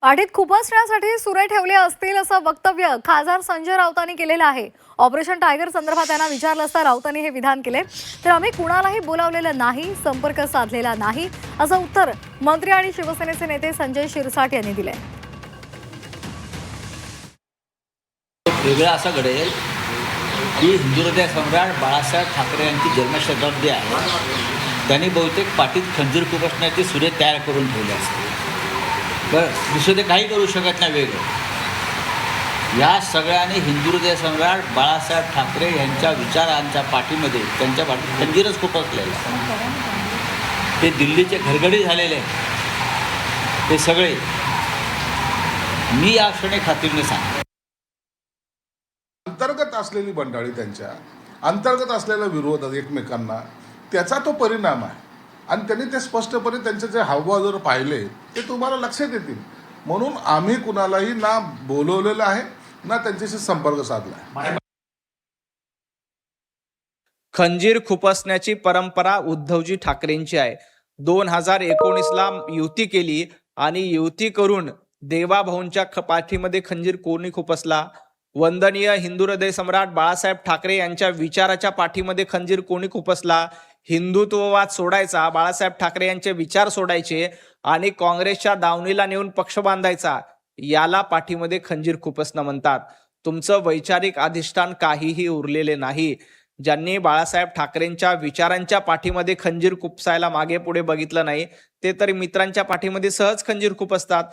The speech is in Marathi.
पाठीत खुपसण्यासाठी सुरे ठेवले असतील असं वक्तव्य खासदार संजय राऊतांनी केलेलं आहे। ऑपरेशन टायगर संदर्भात त्यांना विचारलं असता राऊतांनी हे विधान केले। तर आम्ही कुणालाही बोलावलेलं नाही, संपर्क साधलेला नाही असं उत्तर मंत्री आणि शिवसेनेचे नेते संजय शिरसाट यांनी दिले। वेगळं असं घडेल की हिंदुहृदय सम्राट बाळासाहेब ठाकरे यांची जन्मशताब्दी आहे। त्यांनी बहुतेक पाठीत खंजीर खुपसण्याचे सुरे तयार करून ठेवले असते। बरं, दुसरं ते काही करू शकत नाही वेगळं। या सगळ्यांनी हिंदुहृदय सम्राट बाळासाहेब ठाकरे यांच्या विचारांच्या पाठीमध्ये त्यांच्या पाठीत खंजीरच खुपसलेलं आहे। ते दिल्लीचे घरगडी झालेले ते सगळे मी या क्षणी खात्रीने सांगतो। अंतर्गत असलेली मंडळी, त्यांच्या अंतर्गत असलेला विरोध एकमेकांना, त्याचा तो परिणाम आहे। आणि त्यांनी ते स्पष्टपणे त्यांचे जे हावभाव जर पाहिले ते तुम्हाला लक्षात येतील। म्हणून आम्ही कुणालाही ना बोलवलेलं आहे ना त्यांच्याशी संपर्क साधला आहे। खंजीर खुपसण्याची परंपरा उद्धवजी ठाकरेंची आहे। 2019ला युती केली आणि युती करून देवाभाऊंच्या पाठीमध्ये खंजीर कोणी खुपसला? वंदनीय हिंदुहृदय सम्राट बाळासाहेब ठाकरे यांच्या विचाराच्या पाठीमध्ये खंजीर कोणी खुपसला? हिंदुत्ववाद सोडायचा, बाळासाहेब ठाकरे यांचे विचार सोडायचे आणि काँग्रेसच्या दावणीला नेऊन पक्ष बांधायचा, याला पाठीमध्ये खंजीर खुपसणं म्हणतात। तुमचं वैचारिक अधिष्ठान काहीही उरलेले नाही। ज्यांनी बाळासाहेब ठाकरेंच्या विचारांच्या पाठीमध्ये खंजीर खुपसायला मागे पुढे बघितलं नाही, ते तरी मित्रांच्या पाठीमध्ये सहज खंजीर खुपसतात।